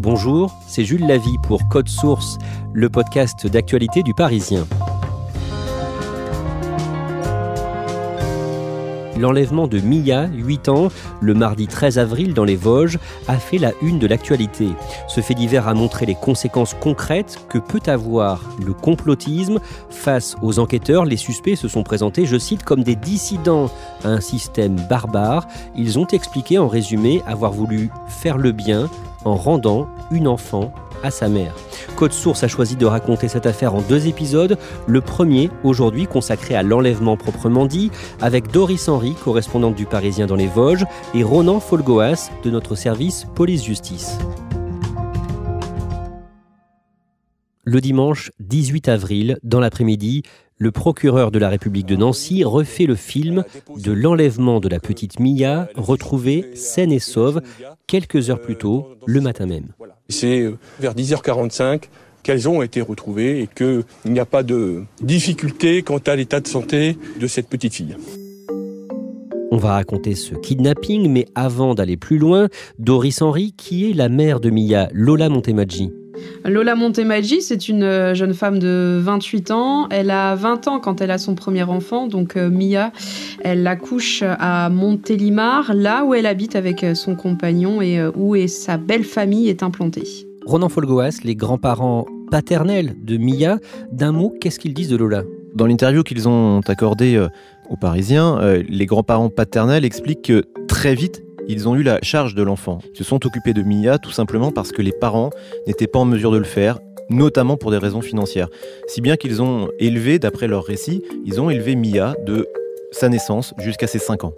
Bonjour, c'est Jules Lavie pour Code Source, le podcast d'actualité du Parisien. L'enlèvement de Mia, 8 ans, le mardi 13 avril dans les Vosges, a fait la une de l'actualité. Ce fait divers a montré les conséquences concrètes que peut avoir le complotisme. Face aux enquêteurs, les suspects se sont présentés, je cite, comme des dissidents à un système barbare. Ils ont expliqué en résumé avoir voulu faire le bien en rendant une enfant à sa mère. Code Source a choisi de raconter cette affaire en 2 épisodes. Le premier, aujourd'hui, consacré à l'enlèvement proprement dit, avec Doris Henry, correspondante du Parisien dans les Vosges, et Ronan Folgoas, de notre service police-justice. Le dimanche 18 avril, dans l'après-midi, le procureur de la République de Nancy refait le film de l'enlèvement de la petite Mia, retrouvée saine et sauve quelques heures plus tôt, le matin même. C'est vers 10h45 qu'elles ont été retrouvées et qu'il n'y a pas de difficulté quant à l'état de santé de cette petite fille. On va raconter ce kidnapping, mais avant d'aller plus loin, Doris Henry, qui est la mère de Mia, Lola Montemaggi. Lola Montemaggi, c'est une jeune femme de 28 ans. Elle a 20 ans quand elle a son premier enfant, donc Mia. Elle l'accouche à Montélimar, là où elle habite avec son compagnon et où sa belle famille est implantée. Ronan Folgoas, les grands-parents paternels de Mia, d'un mot, qu'est-ce qu'ils disent de Lola ? Dans l'interview qu'ils ont accordée aux Parisiens, les grands-parents paternels expliquent que très vite, ils ont eu la charge de l'enfant. Ils se sont occupés de Mia tout simplement parce que les parents n'étaient pas en mesure de le faire, notamment pour des raisons financières. Si bien qu'ils ont élevé, d'après leur récit, ils ont élevé Mia de sa naissance jusqu'à ses 5 ans.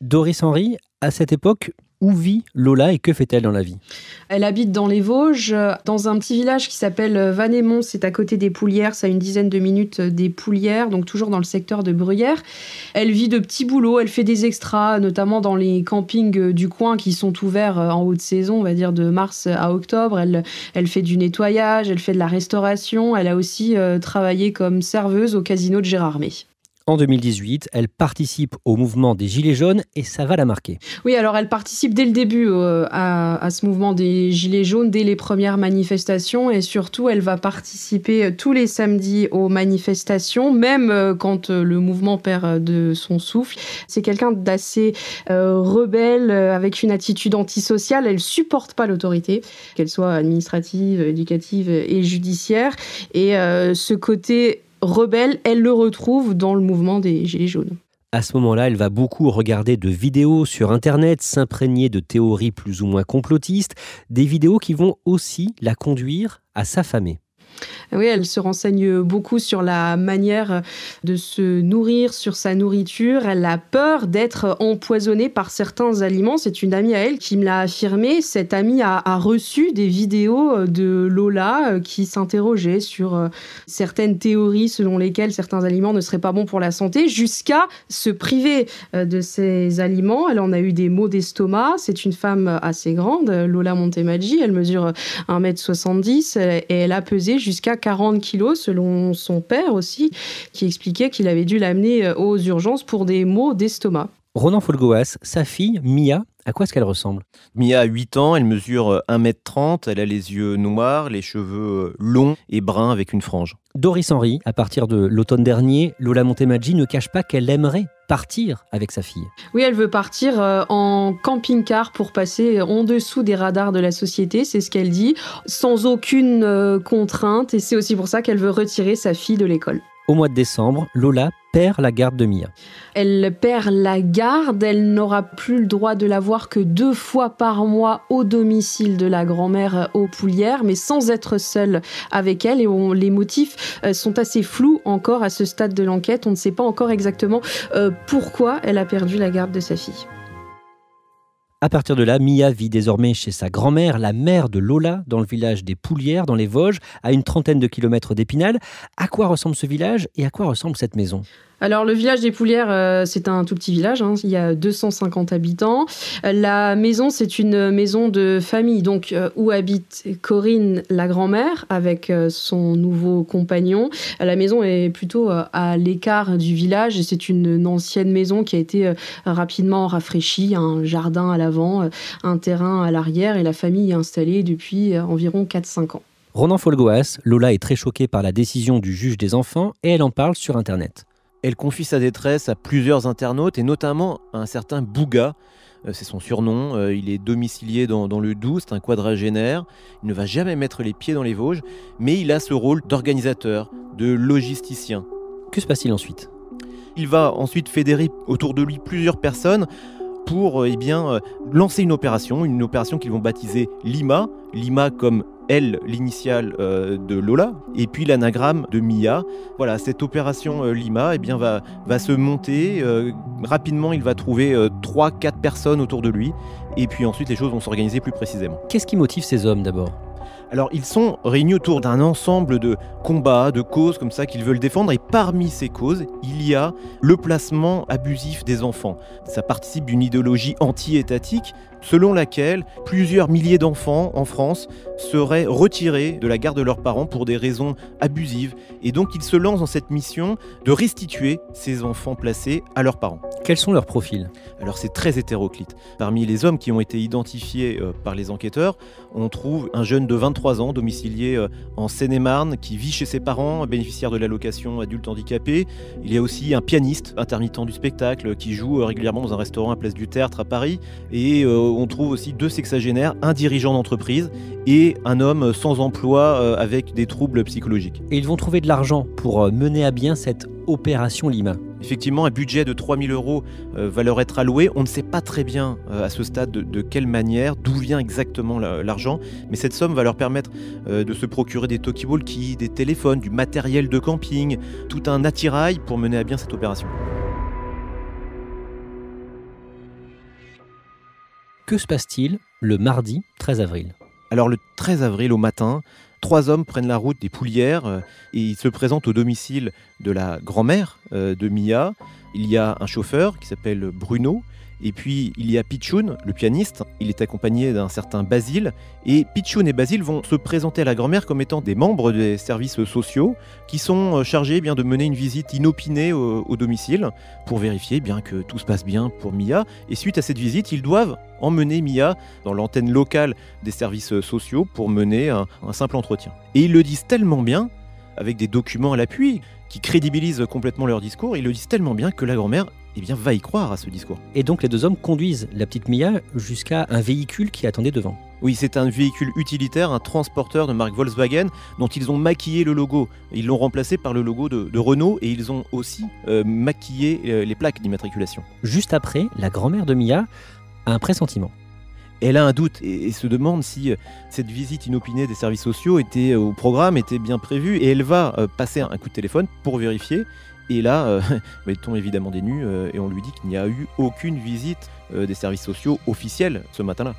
Doris Henry, à cette époque, où vit Lola et que fait-elle dans la vie ? Elle habite dans les Vosges, dans un petit village qui s'appelle Vannémont, c'est à côté des Poulières, c'est à une dizaine de minutes des Poulières, donc toujours dans le secteur de Bruyères. Elle vit de petits boulots, elle fait des extras, notamment dans les campings du coin qui sont ouverts en haute saison, on va dire de mars à octobre. Elle fait du nettoyage, elle fait de la restauration, elle a aussi travaillé comme serveuse au casino de Gérardmer. En 2018, elle participe au mouvement des Gilets jaunes et ça va la marquer. Oui, alors elle participe dès le début à ce mouvement des Gilets jaunes, dès les premières manifestations et surtout elle va participer tous les samedis aux manifestations, même quand le mouvement perd de son souffle. C'est quelqu'un d'assez rebelle, avec une attitude antisociale. Elle supporte pas l'autorité, qu'elle soit administrative, éducative et judiciaire. Et ce côté rebelle, elle le retrouve dans le mouvement des Gilets jaunes. À ce moment-là, elle va beaucoup regarder de vidéos sur Internet, s'imprégner de théories plus ou moins complotistes, des vidéos qui vont aussi la conduire à s'affamer. Oui, elle se renseigne beaucoup sur la manière de se nourrir, sur sa nourriture. Elle a peur d'être empoisonnée par certains aliments. C'est une amie à elle qui me l'a affirmé. Cette amie a reçu des vidéos de Lola qui s'interrogeait sur certaines théories selon lesquelles certains aliments ne seraient pas bons pour la santé, jusqu'à se priver de ces aliments. Elle en a eu des maux d'estomac. C'est une femme assez grande, Lola Montemaggi. Elle mesure 1m70 et elle a pesé jusqu'à 40 kilos, selon son père aussi, qui expliquait qu'il avait dû l'amener aux urgences pour des maux d'estomac. Ronan Folgoas, sa fille, Mia, à quoi est-ce qu'elle ressemble ? Mia a 8 ans, elle mesure 1m30, elle a les yeux noirs, les cheveux longs et bruns avec une frange. Doris Henry, à partir de l'automne dernier, Lola Montemaggi ne cache pas qu'elle aimerait partir avec sa fille. Oui, elle veut partir en camping-car pour passer en dessous des radars de la société, c'est ce qu'elle dit, sans aucune contrainte, et c'est aussi pour ça qu'elle veut retirer sa fille de l'école. Au mois de décembre, Lola perd la garde de Mia. Elle perd la garde, elle n'aura plus le droit de la voir que 2 fois par mois au domicile de la grand-mère aux Poulières, mais sans être seule avec elle. Et les motifs sont assez flous encore à ce stade de l'enquête. On ne sait pas encore exactement pourquoi elle a perdu la garde de sa fille. À partir de là, Mia vit désormais chez sa grand-mère, la mère de Lola, dans le village des Poulières, dans les Vosges, à une 30aine de kilomètres d'Épinal. À quoi ressemble ce village et à quoi ressemble cette maison ? Alors, le village des Poulières, c'est un tout petit village, hein. Il y a 250 habitants. La maison, c'est une maison de famille, donc où habite Corinne, la grand-mère, avec son nouveau compagnon. La maison est plutôt à l'écart du village et c'est une ancienne maison qui a été rapidement rafraîchie, un jardin à l'avant, un terrain à l'arrière et la famille est installée depuis environ 4-5 ans. Ronan Folgoas, Lola est très choquée par la décision du juge des enfants et elle en parle sur Internet. Elle confie sa détresse à plusieurs internautes et notamment à un certain Bouga. C'est son surnom, il est domicilié dans le Doubs, c'est un quadragénaire. Il ne va jamais mettre les pieds dans les Vosges, mais il a ce rôle d'organisateur, de logisticien. Que se passe-t-il ensuite ? Il va ensuite fédérer autour de lui plusieurs personnes pour lancer une opération qu'ils vont baptiser Lima. Lima comme elle, l'initiale de Lola, et puis l'anagramme de Mia. Voilà, cette opération Lima va se monter. Rapidement, il va trouver 3-4 personnes autour de lui, et puis ensuite les choses vont s'organiser plus précisément. Qu'est-ce qui motive ces hommes d'abord ? Alors, ils sont réunis autour d'un ensemble de combats, de causes comme ça qu'ils veulent défendre. Et parmi ces causes, il y a le placement abusif des enfants. Ça participe d'une idéologie anti-étatique selon laquelle plusieurs milliers d'enfants en France seraient retirés de la garde de leurs parents pour des raisons abusives. Et donc, ils se lancent dans cette mission de restituer ces enfants placés à leurs parents. Quels sont leurs profils ? Alors, c'est très hétéroclite. Parmi les hommes qui ont été identifiés par les enquêteurs, on trouve un jeune de 23 ans, domicilié en Seine-et-Marne, qui vit chez ses parents, bénéficiaire de l'allocation adulte handicapé. Il y a aussi un pianiste, intermittent du spectacle, qui joue régulièrement dans un restaurant à Place du Tertre à Paris. Et on trouve aussi 2 sexagénaires, un dirigeant d'entreprise et un homme sans emploi avec des troubles psychologiques. Et ils vont trouver de l'argent pour mener à bien cette opération Lima. Effectivement, un budget de 3 000 € va leur être alloué. On ne sait pas très bien à ce stade de quelle manière, d'où vient exactement l'argent, mais cette somme va leur permettre de se procurer des talkie-walkie, des téléphones, du matériel de camping, tout un attirail pour mener à bien cette opération. Que se passe-t-il le mardi 13 avril ? Alors le 13 avril au matin, 3 hommes prennent la route des Poulières et ils se présentent au domicile de la grand-mère de Mia. Il y a un chauffeur qui s'appelle Bruno. Et puis, il y a Pichoun, le pianiste. Il est accompagné d'un certain Basile. Et Pichoun et Basile vont se présenter à la grand-mère comme étant des membres des services sociaux qui sont chargés de mener une visite inopinée au domicile pour vérifier que tout se passe bien pour Mia. Et suite à cette visite, ils doivent emmener Mia dans l'antenne locale des services sociaux pour mener un simple entretien. Et ils le disent tellement bien, avec des documents à l'appui, qui crédibilisent complètement leur discours. Ils le disent tellement bien que la grand-mère va y croire à ce discours. Et donc les 2 hommes conduisent la petite Mia jusqu'à un véhicule qui attendait devant. Oui, c'est un véhicule utilitaire, un transporteur de marque Volkswagen dont ils ont maquillé le logo. Ils l'ont remplacé par le logo de Renault et ils ont aussi maquillé les plaques d'immatriculation. Juste après, la grand-mère de Mia a un pressentiment. Elle a un doute et se demande si cette visite inopinée des services sociaux était au programme, était bien prévue. Et elle va passer un coup de téléphone pour vérifier. Et là, elle tombe évidemment des nues et on lui dit qu'il n'y a eu aucune visite des services sociaux officiels ce matin-là.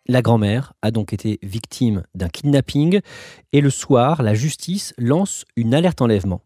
La grand-mère a donc été victime d'un kidnapping et le soir, la justice lance une alerte enlèvement.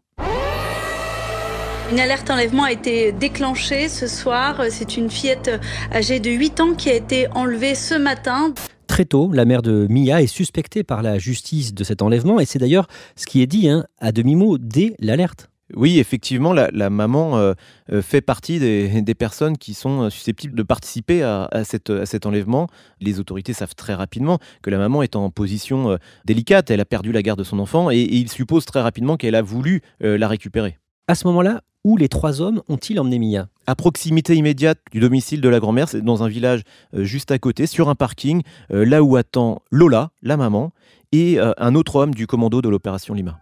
Une alerte enlèvement a été déclenchée ce soir. C'est une fillette âgée de 8 ans qui a été enlevée ce matin. Très tôt, la mère de Mia est suspectée par la justice de cet enlèvement et c'est d'ailleurs ce qui est dit à demi-mot dès l'alerte. Oui, effectivement, la maman fait partie des personnes qui sont susceptibles de participer à cet enlèvement. Les autorités savent très rapidement que la maman est en position délicate. Elle a perdu la garde de son enfant et ils supposent très rapidement qu'elle a voulu la récupérer. À ce moment-là, où les 3 hommes ont-ils emmené Mia ? À proximité immédiate du domicile de la grand-mère, c'est dans un village juste à côté, sur un parking, là où attend Lola, la maman, et un autre homme du commando de l'opération Lima.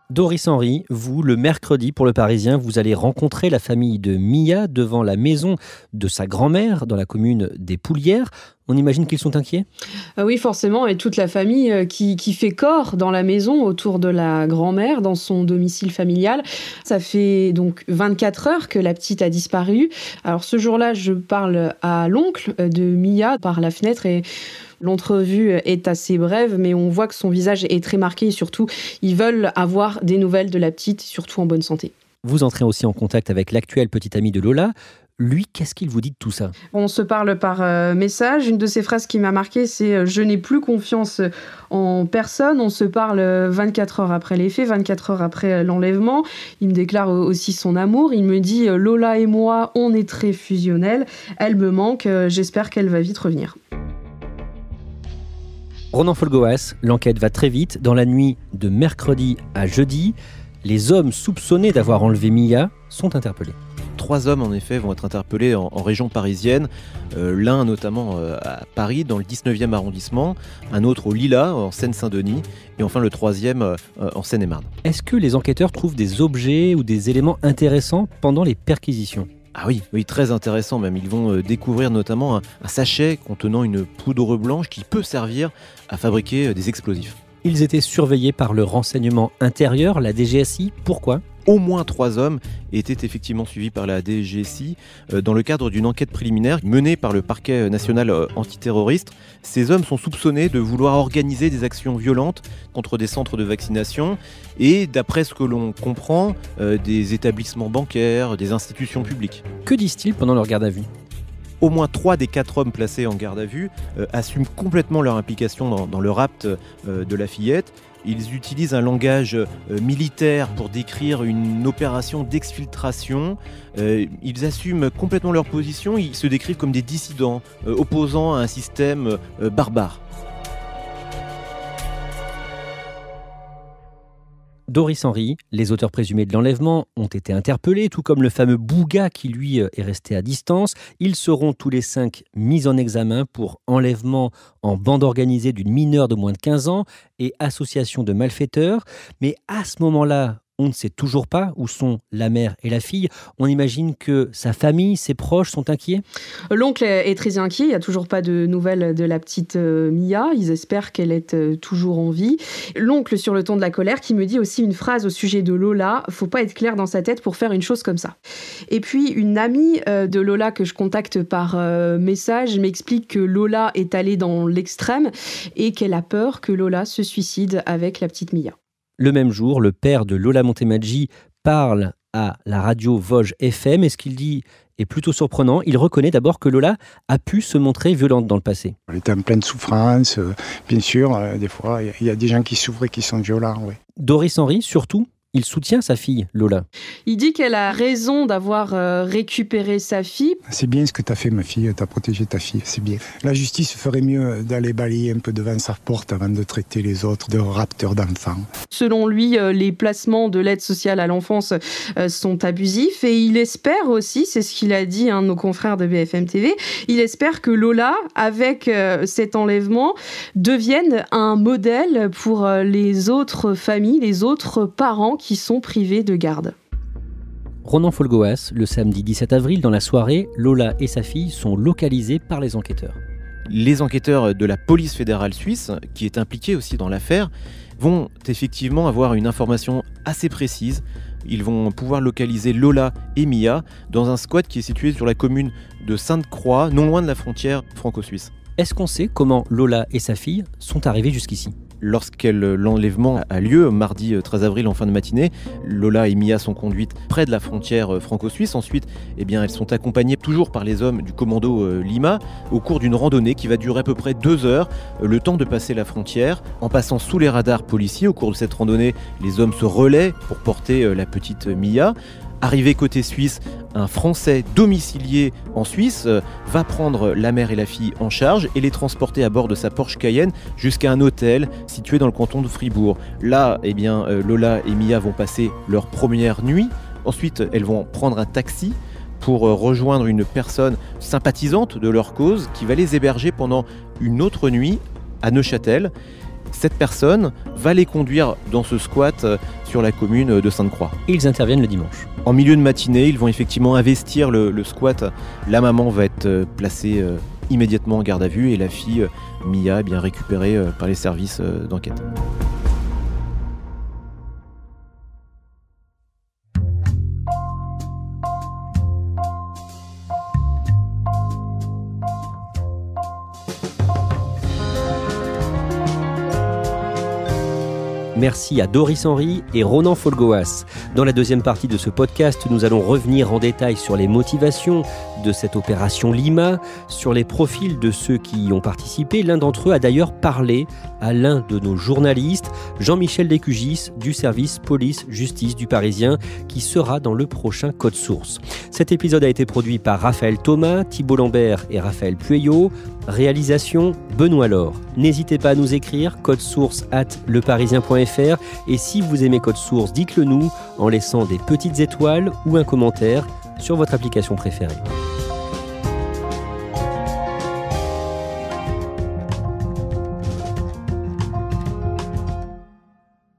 Doris Henry, vous, le mercredi pour Le Parisien, vous allez rencontrer la famille de Mia devant la maison de sa grand-mère dans la commune des Poulières. On imagine qu'ils sont inquiets ? Oui, forcément, et toute la famille qui fait corps dans la maison autour de la grand-mère, dans son domicile familial. Ça fait donc 24 heures que la petite a disparu. Alors ce jour-là, je parle à l'oncle de Mia par la fenêtre et l'entrevue est assez brève, mais on voit que son visage est très marqué et surtout, ils veulent avoir des nouvelles de la petite, surtout en bonne santé. Vous entrez aussi en contact avec l'actuel petit ami de Lola. Lui, qu'est-ce qu'il vous dit de tout ça ? On se parle par message. Une de ses phrases qui m'a marquée, c'est « Je n'ai plus confiance en personne ». On se parle 24 heures après les faits, 24 heures après l'enlèvement. Il me déclare aussi son amour. Il me dit « Lola et moi, on est très fusionnels. Elle me manque. J'espère qu'elle va vite revenir ». Ronan Folgoas, l'enquête va très vite. Dans la nuit de mercredi à jeudi, les hommes soupçonnés d'avoir enlevé Mia sont interpellés. 3 hommes, en effet, vont être interpellés en région parisienne. L'un notamment à Paris, dans le 19e arrondissement. Un autre au Lilas, en Seine-Saint-Denis. Et enfin le 3e en Seine-et-Marne. Est-ce que les enquêteurs trouvent des objets ou des éléments intéressants pendant les perquisitions ? Ah oui, très intéressant même. Ils vont découvrir notamment un sachet contenant une poudre blanche qui peut servir à fabriquer des explosifs. Ils étaient surveillés par le renseignement intérieur, la DGSI. Pourquoi ? Au moins 3 hommes étaient effectivement suivis par la DGSI dans le cadre d'une enquête préliminaire menée par le parquet national antiterroriste. Ces hommes sont soupçonnés de vouloir organiser des actions violentes contre des centres de vaccination et, d'après ce que l'on comprend, des établissements bancaires, des institutions publiques. Que disent-ils pendant leur garde à vue ? Au moins 3 des 4 hommes placés en garde à vue assument complètement leur implication dans le rapt de la fillette. Ils utilisent un langage militaire pour décrire une opération d'exfiltration. Ils assument complètement leur position. Ils se décrivent comme des dissidents, opposant à un système barbare. Doris Henry, les auteurs présumés de l'enlèvement, ont été interpellés, tout comme le fameux Bouga qui, lui, est resté à distance. Ils seront tous les 5 mis en examen pour enlèvement en bande organisée d'une mineure de moins de 15 ans et association de malfaiteurs. Mais à ce moment-là, on ne sait toujours pas où sont la mère et la fille. On imagine que sa famille, ses proches sont inquiets. L'oncle est très inquiet. Il n'y a toujours pas de nouvelles de la petite Mia. Ils espèrent qu'elle est toujours en vie. L'oncle, sur le ton de la colère, qui me dit aussi une phrase au sujet de Lola. Faut pas être clair dans sa tête pour faire une chose comme ça. Et puis, une amie de Lola que je contacte par message m'explique que Lola est allée dans l'extrême et qu'elle a peur que Lola se suicide avec la petite Mia. Le même jour, le père de Lola Montemaggi parle à la radio Vosges FM et ce qu'il dit est plutôt surprenant. Il reconnaît d'abord que Lola a pu se montrer violente dans le passé. Elle était en pleine souffrance, bien sûr, des fois il y a des gens qui souffrent et qui sont violents. Oui. Doris Henry, surtout, il soutient sa fille, Lola. Il dit qu'elle a raison d'avoir récupéré sa fille. C'est bien ce que tu as fait, ma fille, tu as protégé ta fille, c'est bien. La justice ferait mieux d'aller balayer un peu devant sa porte avant de traiter les autres de rapteurs d'enfants. Selon lui, les placements de l'aide sociale à l'enfance sont abusifs et il espère aussi, c'est ce qu'il a dit à un de nos confrères de BFM TV, il espère que Lola, avec cet enlèvement, devienne un modèle pour les autres familles, les autres parents qui sont privés de garde. Ronan Folgoas, le samedi 17 avril, dans la soirée, Lola et sa fille sont localisés par les enquêteurs. Les enquêteurs de la police fédérale suisse, qui est impliquée aussi dans l'affaire, vont effectivement avoir une information assez précise. Ils vont pouvoir localiser Lola et Mia dans un squat qui est situé sur la commune de Sainte-Croix, non loin de la frontière franco-suisse. Est-ce qu'on sait comment Lola et sa fille sont arrivées jusqu'ici ? L'enlèvement a lieu mardi 13 avril en fin de matinée. Lola et Mia sont conduites près de la frontière franco-suisse. Ensuite, elles sont accompagnées toujours par les hommes du commando Lima au cours d'une randonnée qui va durer à peu près 2 heures, le temps de passer la frontière. En passant sous les radars policiers, au cours de cette randonnée, les hommes se relaient pour porter la petite Mia. Arrivé côté suisse, un Français domicilié en Suisse va prendre la mère et la fille en charge et les transporter à bord de sa Porsche Cayenne jusqu'à un hôtel situé dans le canton de Fribourg. Là, Lola et Mia vont passer leur première nuit. Ensuite, elles vont prendre un taxi pour rejoindre une personne sympathisante de leur cause qui va les héberger pendant une autre nuit à Neuchâtel. Cette personne va les conduire dans ce squat sur la commune de Sainte-Croix. Et ils interviennent le dimanche. En milieu de matinée, ils vont effectivement investir le squat. La maman va être placée immédiatement en garde à vue et la fille, Mia, est bien récupérée par les services d'enquête. Merci à Doris Henry et Ronan Folgoas. Dans la deuxième partie de ce podcast, nous allons revenir en détail sur les motivations de cette opération Lima, sur les profils de ceux qui y ont participé. L'un d'entre eux a d'ailleurs parlé à l'un de nos journalistes, Jean-Michel Descugis, du service police-justice du Parisien, qui sera dans le prochain Code Source. Cet épisode a été produit par Raphaël Thomas, Thibault Lambert et Raphaël Pueyo. Réalisation, Benoît Laure. N'hésitez pas à nous écrire, codesource@leparisien.fr, et si vous aimez Code Source, dites-le nous en laissant des petites étoiles ou un commentaire sur votre application préférée.